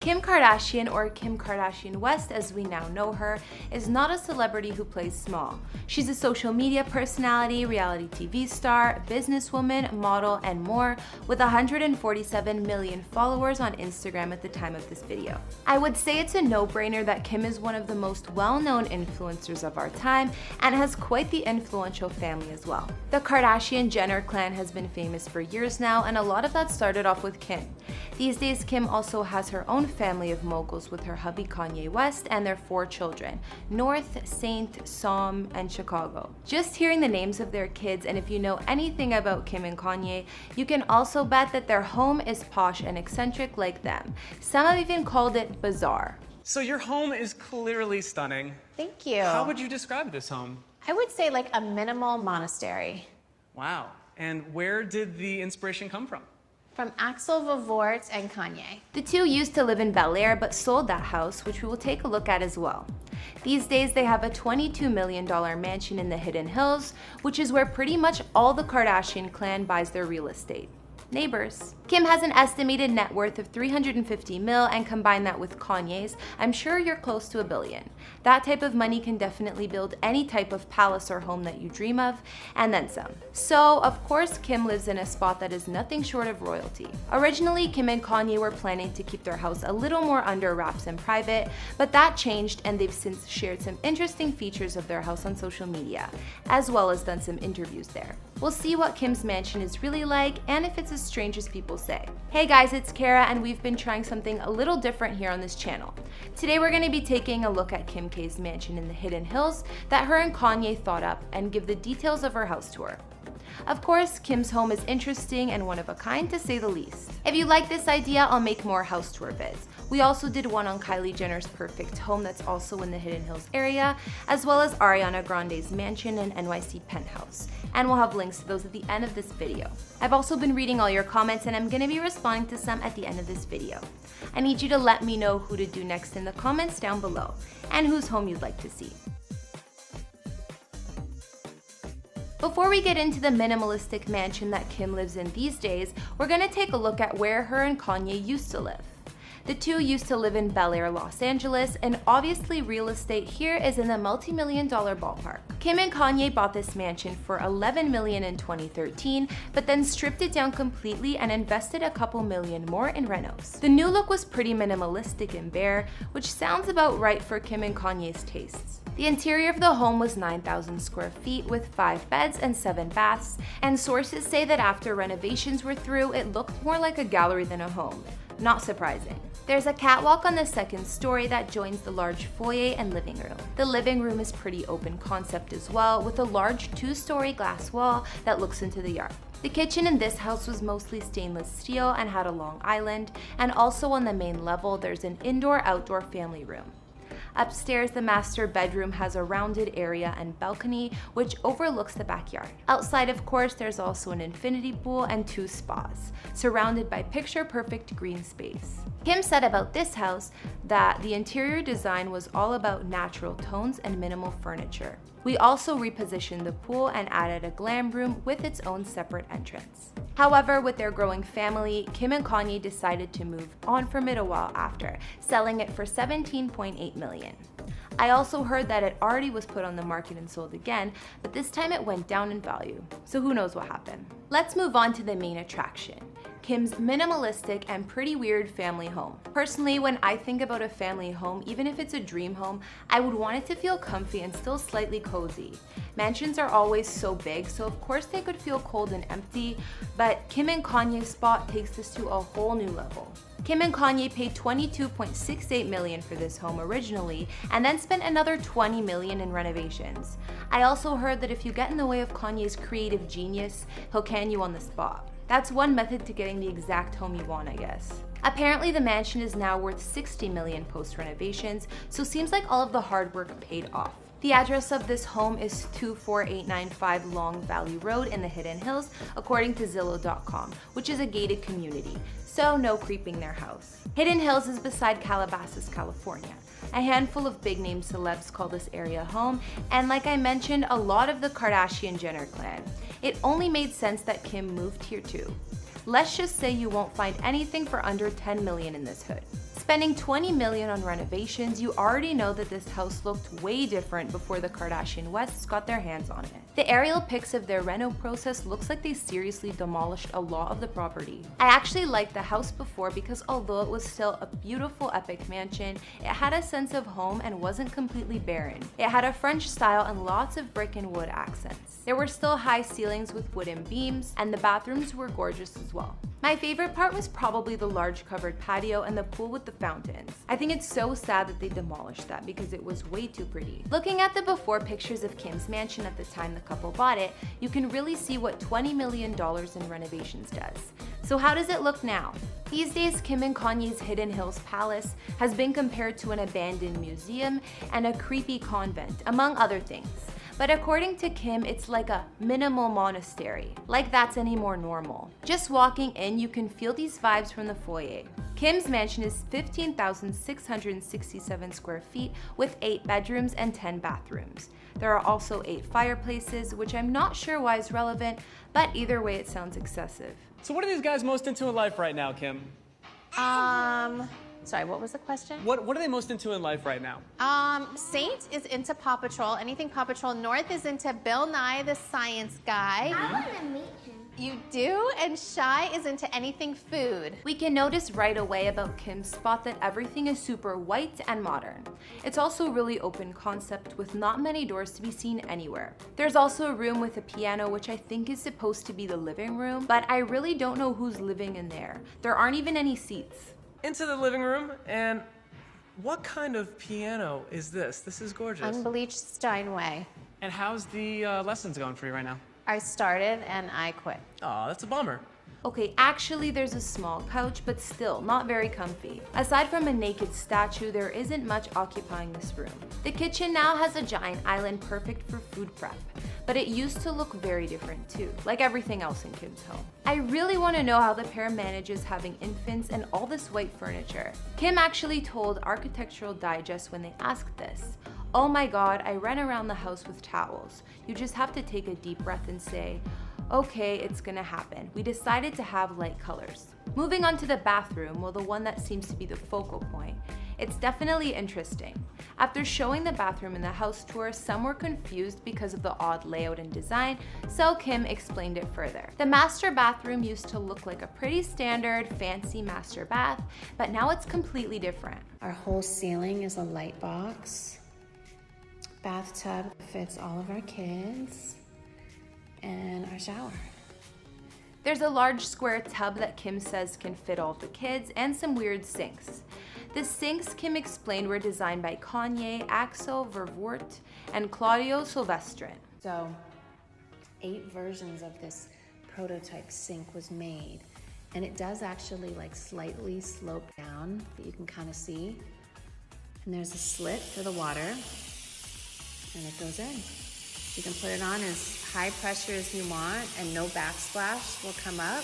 Kim Kardashian, or Kim Kardashian West as we now know her, is not a celebrity who plays small. She's a social media personality, reality TV star, businesswoman, model, and more, with 147 million followers on Instagram at the time of this video. I would say it's a no-brainer that Kim is one of the most well-known influencers of our time and has quite the influential family as well. The Kardashian-Jenner clan has been famous for years now, and a lot of that started off with Kim. These days, Kim also has her own family of moguls with her hubby Kanye West and their 4 children, North, Saint, Psalm, and Chicago. Just hearing the names of their kids, and if you know anything about Kim and Kanye, you can also bet that their home is posh and eccentric like them. Some have even called it bizarre. So your home is clearly stunning. Thank you. How would you describe this home? I would say like a minimal monastery. Wow. And where did the inspiration come from? From Axel Vavort and Kanye. The two used to live in Bel Air but sold that house, which we will take a look at as well. These days they have a $22 million mansion in the Hidden Hills, which is where pretty much all the Kardashian clan buys their real estate. Neighbors. Kim has an estimated net worth of $350 mil, and combine that with Kanye's, I'm sure you're close to $1 billion. That type of money can definitely build any type of palace or home that you dream of, and then some. So, of course, Kim lives in a spot that is nothing short of royalty. Originally, Kim and Kanye were planning to keep their house a little more under wraps and private, but that changed, and they've since shared some interesting features of their house on social media, as well as done some interviews there. We'll see what Kim's mansion is really like, and if it's as strange as people say. Hey guys, it's Kara, and we've been trying something a little different here on this channel. Today we're going to be taking a look at Kim K's mansion in the Hidden Hills that her and Kanye thought up, and give the details of her house tour. Of course, Kim's home is interesting and one of a kind, to say the least. If you like this idea, I'll make more house tour vids. We also did one on Kylie Jenner's perfect home that's also in the Hidden Hills area, as well as Ariana Grande's mansion and NYC penthouse. And we'll have links to those at the end of this video. I've also been reading all your comments, and I'm going to be responding to some at the end of this video. I need you to let me know who to do next in the comments down below, and whose home you'd like to see. Before we get into the minimalistic mansion that Kim lives in these days, we're going to take a look at where her and Kanye used to live. The two used to live in Bel Air, Los Angeles, and obviously real estate here is in the multi-million-dollar ballpark. Kim and Kanye bought this mansion for $11 million in 2013, but then stripped it down completely and invested a couple million more in renos. The new look was pretty minimalistic and bare, which sounds about right for Kim and Kanye's tastes. The interior of the home was 9,000 square feet with 5 beds and 7 baths, and sources say that after renovations were through, it looked more like a gallery than a home. Not surprising. There's a catwalk on the 2nd story that joins the large foyer and living room. The living room is pretty open concept as well, with a large 2-story glass wall that looks into the yard. The kitchen in this house was mostly stainless steel and had a long island, and also on the main level there's an indoor-outdoor family room. Upstairs, the master bedroom has a rounded area and balcony, which overlooks the backyard. Outside, of course, there's also an infinity pool and 2 spas, surrounded by picture-perfect green space. Kim said about this house that the interior design was all about natural tones and minimal furniture. We also repositioned the pool and added a glam room with its own separate entrance. However, with their growing family, Kim and Kanye decided to move on from it a while after, selling it for $17.8 million. I also heard that it already was put on the market and sold again, but this time it went down in value, so who knows what happened. Let's move on to the main attraction, Kim's minimalistic and pretty weird family home. Personally, when I think about a family home, even if it's a dream home, I would want it to feel comfy and still slightly cozy. Mansions are always so big, so of course they could feel cold and empty, but Kim and Kanye's spot takes this to a whole new level. Kim and Kanye paid $22.68 million for this home originally, and then spent another $20 million in renovations. I also heard that if you get in the way of Kanye's creative genius, he'll can you on the spot. That's one method to getting the exact home you want, I guess. Apparently the mansion is now worth $60 million post-renovations, so seems like all of the hard work paid off. The address of this home is 24895 Long Valley Road in the Hidden Hills, according to Zillow.com, which is a gated community, so no creeping their house. Hidden Hills is beside Calabasas, California. A handful of big-name celebs call this area home, and like I mentioned, a lot of the Kardashian-Jenner clan. It only made sense that Kim moved here too. Let's just say you won't find anything for under $10 million in this hood. Spending $20 million on renovations, you already know that this house looked way different before the Kardashian Wests got their hands on it. The aerial pics of their reno process looks like they seriously demolished a lot of the property. I actually liked the house before because although it was still a beautiful epic mansion, it had a sense of home and wasn't completely barren. It had a French style and lots of brick and wood accents. There were still high ceilings with wooden beams, and the bathrooms were gorgeous as well. My favorite part was probably the large covered patio and the pool with the fountains. I think it's so sad that they demolished that because it was way too pretty. Looking at the before pictures of Kim's mansion at the time the couple bought it, you can really see what $20 million in renovations does. So how does it look now? These days, Kim and Kanye's Hidden Hills Palace has been compared to an abandoned museum and a creepy convent, among other things. But according to Kim, it's like a minimal monastery, like that's any more normal. Just walking in, you can feel these vibes from the foyer. Kim's mansion is 15,667 square feet with 8 bedrooms and 10 bathrooms. There are also 8 fireplaces, which I'm not sure why is relevant, but either way it sounds excessive. So what are these guys most into in life right now, Kim? Sorry, what was the question? What are they most into in life right now? Saint is into Paw Patrol, anything Paw Patrol. North is into Bill Nye the Science Guy. I want to meet him. You do? And Shy is into anything food. We can notice right away about Kim's spot that everything is super white and modern. It's also really open concept with not many doors to be seen anywhere. There's also a room with a piano, which I think is supposed to be the living room, but I really don't know who's living in there. There aren't even any seats. Into the living room, and what kind of piano is this? This is gorgeous. Unbleached Steinway. And how's the lessons going for you right now? I started and I quit. Aw, that's a bummer. Okay, actually there's a small couch, but still not very comfy. Aside from a naked statue, there isn't much occupying this room. The kitchen now has a giant island perfect for food prep, but it used to look very different too, like everything else in Kim's home. I really want to know how the pair manages having infants and all this white furniture. Kim actually told Architectural Digest when they asked this, "Oh my god, I ran around the house with towels." You just have to take a deep breath and say, okay, it's gonna happen. We decided to have light colors. Moving on to the bathroom, well, the one that seems to be the focal point, it's definitely interesting. After showing the bathroom in the house tour, some were confused because of the odd layout and design, so Kim explained it further. The master bathroom used to look like a pretty standard, fancy master bath, but now it's completely different. Our whole ceiling is a light box. Bathtub fits all of our kids. And our shower. There's a large square tub that Kim says can fit all the kids and some weird sinks. The sinks, Kim explained, were designed by Kanye, Axel Vervoort, and Claudio Silvestrin. So 8 versions of this prototype sink was made, and it does actually like slightly slope down that you can kind of see. And there's a slit for the water, and it goes in. You can put it on as high pressure as you want, and no backsplash will come up.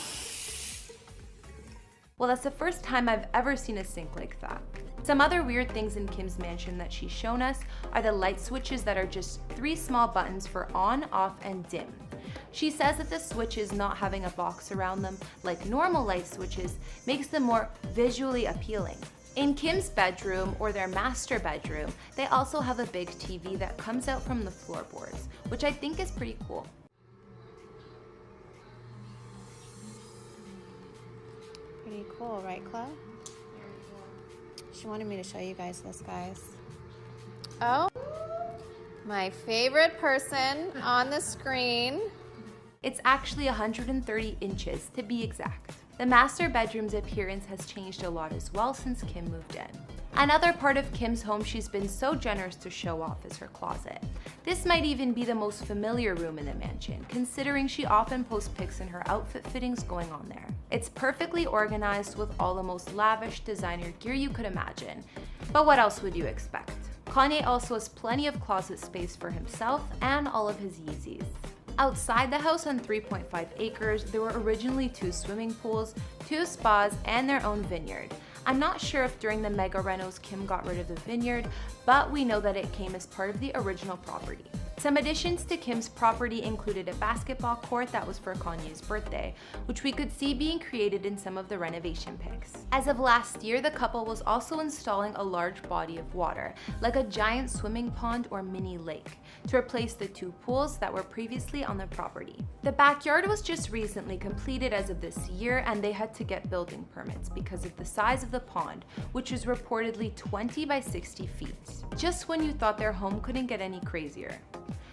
Well, that's the first time I've ever seen a sink like that. Some other weird things in Kim's mansion that she's shown us are the light switches that are just 3 small buttons for on, off, and dim. She says that the switches not having a box around them, like normal light switches, makes them more visually appealing. In Kim's bedroom, or their master bedroom, they also have a big TV that comes out from the floorboards, which I think is pretty cool. Pretty cool, right, Chloe? She wanted me to show you guys this, guys. Oh, my favorite person on the screen. It's actually 130 inches to be exact. The master bedroom's appearance has changed a lot as well since Kim moved in. Another part of Kim's home she's been so generous to show off is her closet. This might even be the most familiar room in the mansion, considering she often posts pics in her outfit fittings going on there. It's perfectly organized with all the most lavish designer gear you could imagine. But what else would you expect? Kanye also has plenty of closet space for himself and all of his Yeezys. Outside the house on 3.5 acres, there were originally 2 swimming pools, 2 spas, and their own vineyard. I'm not sure if during the mega renos Kim got rid of the vineyard, but we know that it came as part of the original property. Some additions to Kim's property included a basketball court that was for Kanye's birthday, which we could see being created in some of the renovation pics. As of last year, the couple was also installing a large body of water, like a giant swimming pond or mini lake, to replace the 2 pools that were previously on the property. The backyard was just recently completed as of this year, and they had to get building permits because of the size of the pond, which is reportedly 20 by 60 feet. Just when you thought their home couldn't get any crazier.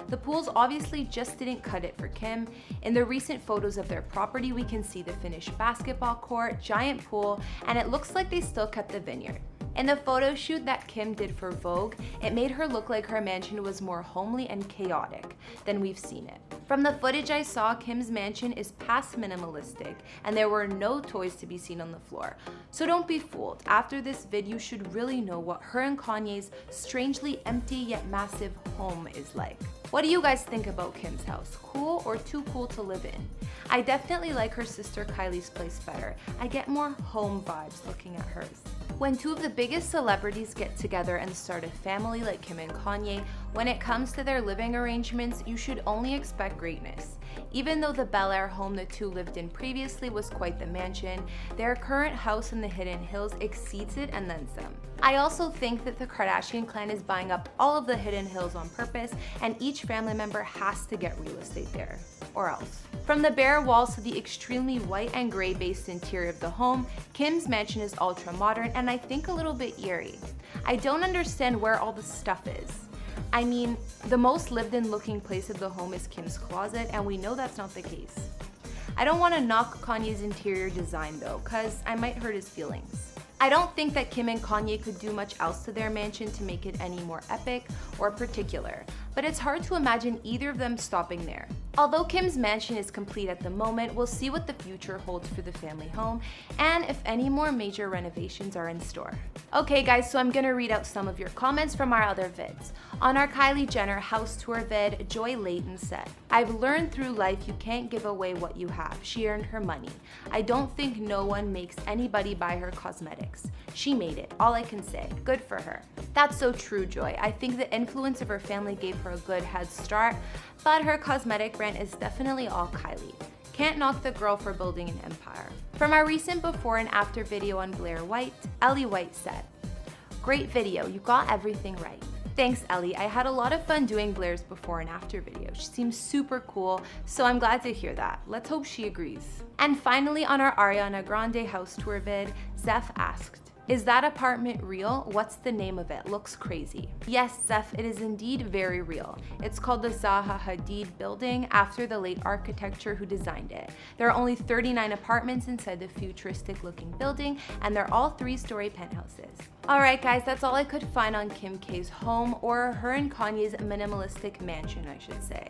The pools obviously just didn't cut it for Kim. In the recent photos of their property, we can see the finished basketball court, giant pool, and it looks like they still kept the vineyard. In the photo shoot that Kim did for Vogue, it made her look like her mansion was more homely and chaotic than we've seen it. From the footage I saw, Kim's mansion is past minimalistic, and there were no toys to be seen on the floor. So don't be fooled. After this vid, you should really know what her and Kanye's strangely empty yet massive home is like. What do you guys think about Kim's house? Cool or too cool to live in? I definitely like her sister Kylie's place better. I get more home vibes looking at hers. When 2 of the biggest celebrities get together and start a family like Kim and Kanye, when it comes to their living arrangements, you should only expect greatness. Even though the Bel Air home the 2 lived in previously was quite the mansion, their current house in the Hidden Hills exceeds it and then some. I also think that the Kardashian clan is buying up all of the Hidden Hills on purpose, and each family member has to get real estate there, or else. From the bare walls to the extremely white and gray based interior of the home, Kim's mansion is ultra modern and I think a little bit eerie. I don't understand where all the stuff is. I mean, the most lived in looking place of the home is Kim's closet, and we know that's not the case. I don't want to knock Kanye's interior design though, cause I might hurt his feelings. I don't think that Kim and Kanye could do much else to their mansion to make it any more epic or particular, but it's hard to imagine either of them stopping there. Although Kim's mansion is complete at the moment, we'll see what the future holds for the family home and if any more major renovations are in store. Okay guys, so I'm gonna read out some of your comments from our other vids. On our Kylie Jenner house tour vid, Joy Layton said, "I've learned through life you can't give away what you have. She earned her money. I don't think no one makes anybody buy her cosmetics. She made it, all I can say. Good for her." That's so true, Joy. I think the influence of her family gave her a good head start, but her cosmetic brand is definitely all Kylie. Can't knock the girl for building an empire. From our recent before and after video on Blair White, Ellie White said, "Great video, you got everything right." Thanks, Ellie. I had a lot of fun doing Blair's before and after video. She seems super cool, so I'm glad to hear that. Let's hope she agrees. And finally, on our Ariana Grande house tour vid, Zeph asked, "Is that apartment real? What's the name of it? Looks crazy." Yes, Zeph, it is indeed very real. It's called the Zaha Hadid building after the late architecture who designed it. There are only 39 apartments inside the futuristic looking building, and they're all 3-story penthouses. Alright guys, that's all I could find on Kim K's home, or her and Kanye's minimalistic mansion, I should say.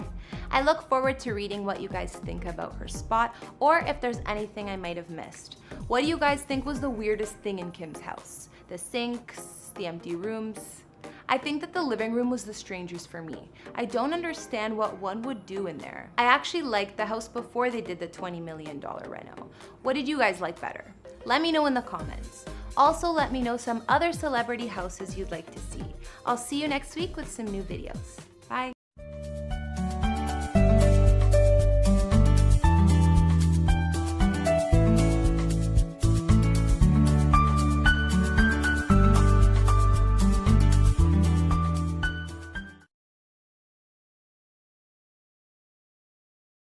I look forward to reading what you guys think about her spot, or if there's anything I might have missed. What do you guys think was the weirdest thing in Kim's house? The sinks, the empty rooms? I think that the living room was the strangest for me. I don't understand what one would do in there. I actually liked the house before they did the $20 million reno. What did you guys like better? Let me know in the comments. Also, let me know some other celebrity houses you'd like to see. I'll see you next week with some new videos.